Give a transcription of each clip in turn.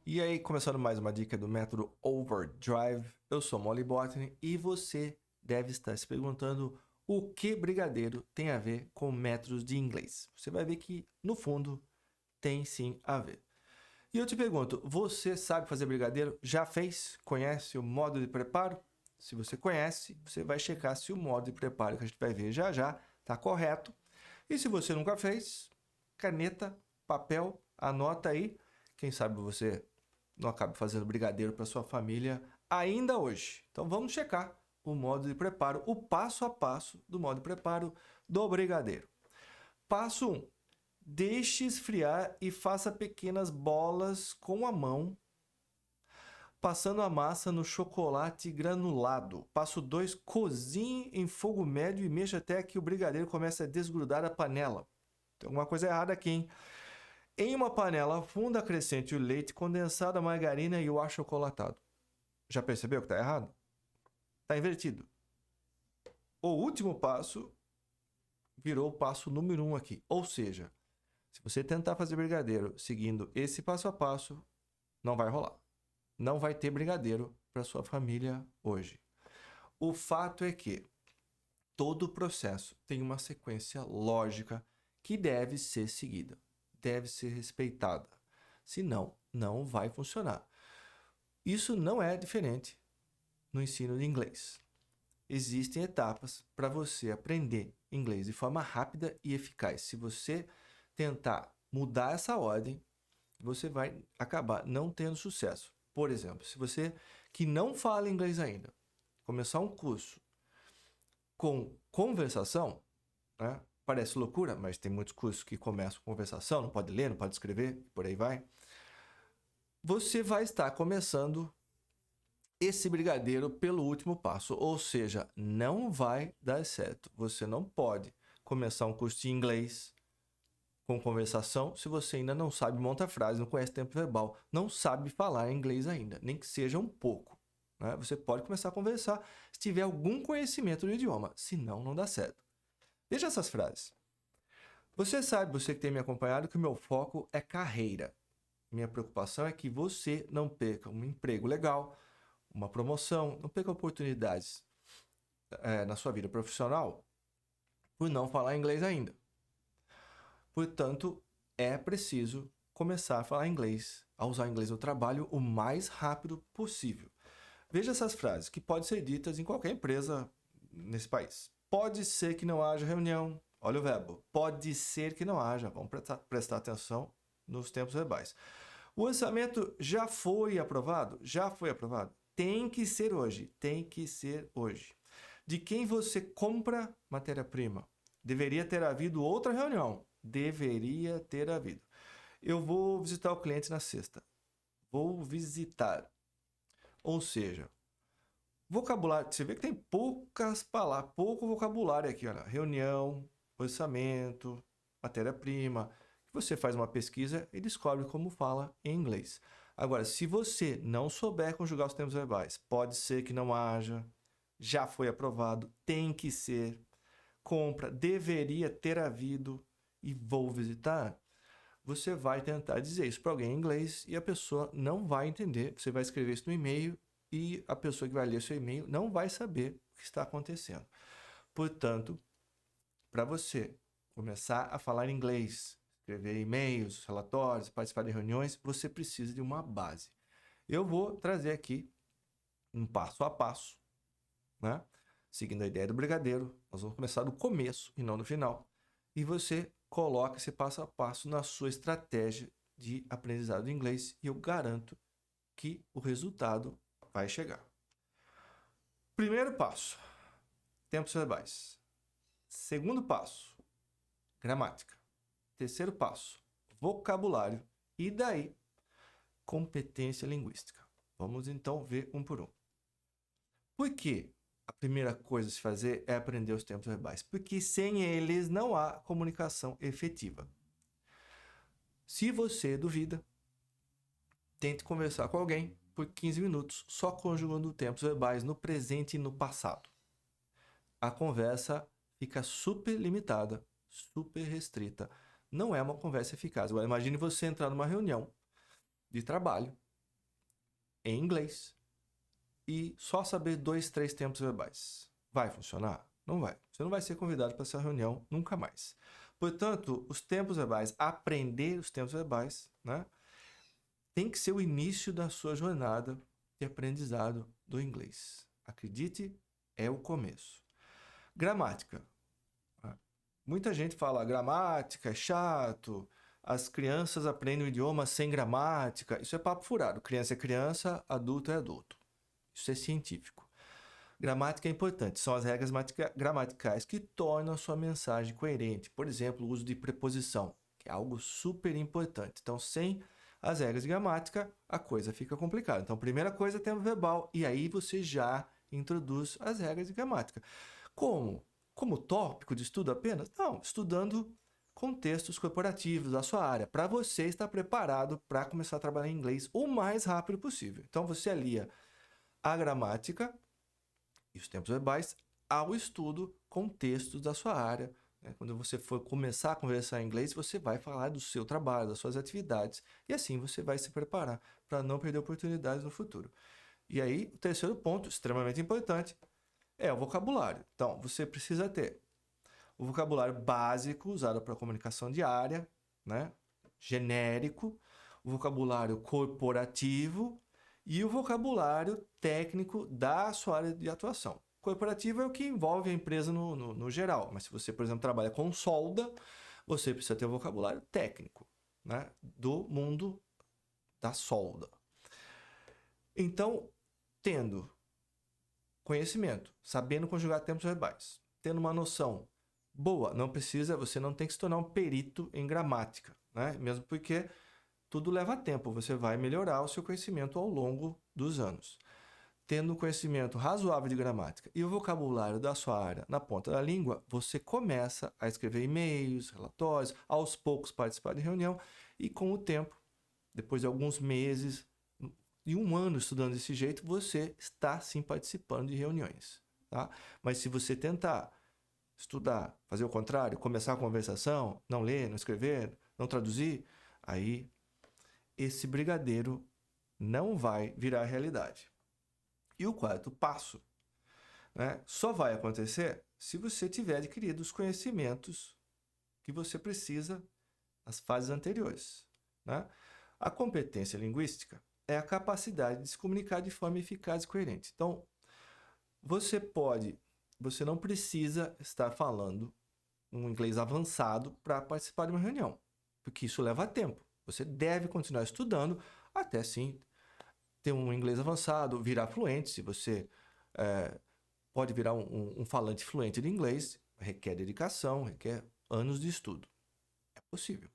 E aí, começando mais uma dica do método Overdrive, eu sou Molly Botany e você deve estar se perguntando o que brigadeiro tem a ver com métodos de inglês. Você vai ver que, no fundo, tem sim a ver. E eu te pergunto, você sabe fazer brigadeiro? Já fez? Conhece o modo de preparo? Se você conhece, você vai checar se o modo de preparo que a gente vai ver já já está correto. E se você nunca fez, caneta, papel, anota aí. Quem sabe você não acabe fazendo brigadeiro para sua família ainda hoje. Então vamos checar o modo de preparo, o passo a passo do modo de preparo do brigadeiro. Passo 1. Deixe esfriar e faça pequenas bolas com a mão, passando a massa no chocolate granulado. Passo 2. Cozinhe em fogo médio e mexa até que o brigadeiro comece a desgrudar da panela. Tem alguma coisa errada aqui, hein? Em uma panela, funda, acrescente o leite condensado, a margarina e o achocolatado. Já percebeu que está errado? Está invertido. O último passo virou o passo número 1 aqui. Ou seja, se você tentar fazer brigadeiro seguindo esse passo a passo, não vai rolar. Não vai ter brigadeiro para sua família hoje. O fato é que todo o processo tem uma sequência lógica que deve ser seguida. Deve ser respeitada. Senão, não vai funcionar. Isso não é diferente no ensino de inglês. Existem etapas para você aprender inglês de forma rápida e eficaz. Se você tentar mudar essa ordem, você vai acabar não tendo sucesso. Por exemplo, se você que não fala inglês ainda, começar um curso com conversação, né? Parece loucura, mas tem muitos cursos que começam com conversação, não pode ler, não pode escrever, por aí vai. Você vai estar começando esse brigadeiro pelo último passo, ou seja, não vai dar certo. Você não pode começar um curso de inglês com conversação se você ainda não sabe montar frase, não conhece tempo verbal, não sabe falar inglês ainda, nem que seja um pouco, né? Você pode começar a conversar se tiver algum conhecimento do idioma, senão não dá certo. Veja essas frases. Você sabe, você que tem me acompanhado, que o meu foco é carreira. Minha preocupação é que você não perca um emprego legal, uma promoção, não perca oportunidades na sua vida profissional por não falar inglês ainda. Portanto, é preciso começar a falar inglês, a usar inglês no trabalho o mais rápido possível. Veja essas frases que podem ser ditas em qualquer empresa nesse país. Pode ser que não haja reunião. Olha o verbo. Pode ser que não haja. Vamos prestar atenção nos tempos verbais. O orçamento já foi aprovado? Já foi aprovado. Tem que ser hoje. Tem que ser hoje. De quem você compra matéria-prima? Deveria ter havido outra reunião. Deveria ter havido. Eu vou visitar o cliente na sexta. Vou visitar. Ou seja, vocabulário. Você vê que tem poucas palavras, pouco vocabulário aqui. Olha, reunião, orçamento, matéria-prima. Você faz uma pesquisa e descobre como fala em inglês. Agora, se você não souber conjugar os tempos verbais, pode ser que não haja, já foi aprovado, tem que ser, compra, deveria ter havido e vou visitar, você vai tentar dizer isso para alguém em inglês e a pessoa não vai entender. Você vai escrever isso no e-mail e a pessoa que vai ler seu e-mail não vai saber o que está acontecendo. Portanto, para você começar a falar inglês, escrever e-mails, relatórios, participar de reuniões, você precisa de uma base. Eu vou trazer aqui um passo a passo, né? Seguindo a ideia do brigadeiro, nós vamos começar do começo e não do final. E você coloca esse passo a passo na sua estratégia de aprendizado de inglês e eu garanto que o resultado vai chegar. Primeiro passo, tempos verbais. Segundo passo, gramática. Terceiro passo, vocabulário. E daí, competência linguística. Vamos então ver um por um. Por que a primeira coisa a se fazer é aprender os tempos verbais? Porque sem eles não há comunicação efetiva. Se você duvida, tente conversar com alguém por 15 minutos só conjugando tempos verbais no presente e no passado. A conversa fica super limitada, super restrita. Não é uma conversa eficaz. Agora, imagine você entrar numa reunião de trabalho em inglês e só saber 2, 3 tempos verbais. Vai funcionar? Não vai. Você não vai ser convidado para essa reunião nunca mais. Portanto, os tempos verbais, aprender os tempos verbais, né, tem que ser o início da sua jornada de aprendizado do inglês. Acredite, é o começo. Gramática. Muita gente fala, gramática é chato, as crianças aprendem o idioma sem gramática. Isso é papo furado. Criança é criança, adulto é adulto. Isso é científico. Gramática é importante. São as regras gramaticais que tornam a sua mensagem coerente. Por exemplo, o uso de preposição, que é algo super importante. Então, sem as regras de gramática, a coisa fica complicada. Então, primeira coisa é tempo verbal. E aí você já introduz as regras de gramática. Como? Como tópico de estudo apenas? Não, estudando contextos corporativos da sua área, para você estar preparado para começar a trabalhar em inglês o mais rápido possível. Então, você alia a gramática e os tempos verbais ao estudo contextos da sua área. Quando você for começar a conversar em inglês, você vai falar do seu trabalho, das suas atividades, e assim você vai se preparar para não perder oportunidades no futuro. E aí, o terceiro ponto, extremamente importante, é o vocabulário. Então, você precisa ter o vocabulário básico usado para comunicação diária, né? Genérico, o vocabulário corporativo e o vocabulário técnico da sua área de atuação. Corporativo é o que envolve a empresa no geral, mas se você, por exemplo, trabalha com solda, você precisa ter o vocabulário técnico, né? Do mundo da solda. Então, tendo conhecimento, sabendo conjugar tempos verbais, tendo uma noção boa, você não tem que se tornar um perito em gramática, né? Mesmo porque tudo leva tempo, você vai melhorar o seu conhecimento ao longo dos anos. Tendo um conhecimento razoável de gramática e o vocabulário da sua área na ponta da língua, você começa a escrever e-mails, relatórios, aos poucos participar de reunião e com o tempo, depois de alguns meses e um ano estudando desse jeito, você está sim participando de reuniões, tá? Mas se você tentar estudar, fazer o contrário, começar a conversação, não ler, não escrever, não traduzir, aí esse brigadeiro não vai virar realidade. E o quarto passo, né, só vai acontecer se você tiver adquirido os conhecimentos que você precisa nas fases anteriores, né? A competência linguística é a capacidade de se comunicar de forma eficaz e coerente. Então, você não precisa estar falando um inglês avançado para participar de uma reunião, porque isso leva tempo. Você deve continuar estudando até sim ter um inglês avançado, virar fluente. Se você pode virar um falante fluente de inglês, requer dedicação, requer anos de estudo. É possível.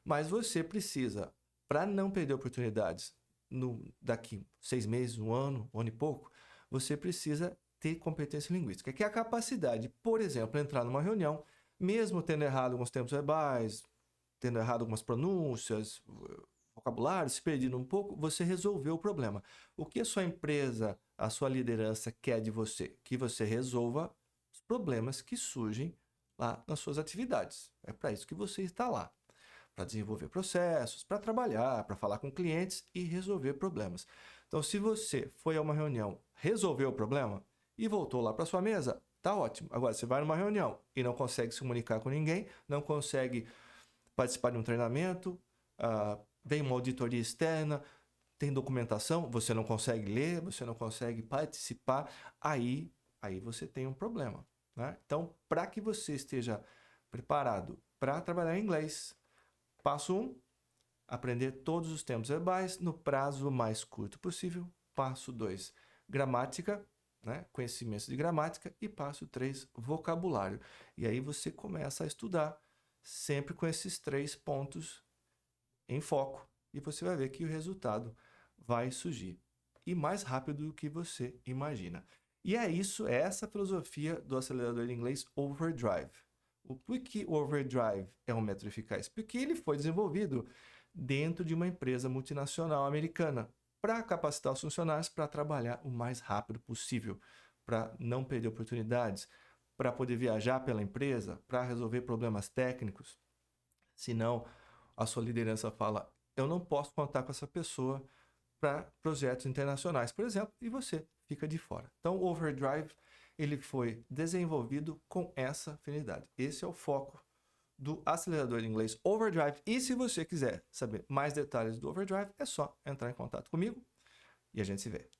Mas você precisa, para não perder oportunidades daqui 6 meses, um ano e pouco, você precisa ter competência linguística, que é a capacidade, por exemplo, entrar numa reunião, mesmo tendo errado alguns tempos verbais, tendo errado algumas pronúncias, vocabulário, se perdido um pouco, você resolveu o problema. O que a sua empresa, a sua liderança quer de você? Que você resolva os problemas que surgem lá nas suas atividades. É para isso que você está lá. Para desenvolver processos, para trabalhar, para falar com clientes e resolver problemas. Então, se você foi a uma reunião, resolveu o problema e voltou lá para sua mesa, tá ótimo. Agora, você vai numa reunião e não consegue se comunicar com ninguém, não consegue participar de um treinamento, vem uma auditoria externa, tem documentação, você não consegue ler, você não consegue participar, aí você tem um problema, né? Então, para que você esteja preparado para trabalhar em inglês, passo 1, aprender todos os tempos verbais no prazo mais curto possível. Passo 2, gramática, né? Conhecimentos de gramática. E passo 3, vocabulário. E aí você começa a estudar sempre com esses 3 pontos em foco. E você vai ver que o resultado vai surgir. E mais rápido do que você imagina. E é isso, é essa filosofia do acelerador de inglês Overdrive. Por que o Overdrive é um método eficaz? Porque ele foi desenvolvido dentro de uma empresa multinacional americana para capacitar os funcionários para trabalhar o mais rápido possível, para não perder oportunidades, para poder viajar pela empresa, para resolver problemas técnicos. Senão, a sua liderança fala, eu não posso contar com essa pessoa para projetos internacionais, por exemplo, e você fica de fora. Então, o Overdrive ele foi desenvolvido com essa finalidade. Esse é o foco do acelerador de inglês Overdrive. E se você quiser saber mais detalhes do Overdrive, é só entrar em contato comigo e a gente se vê.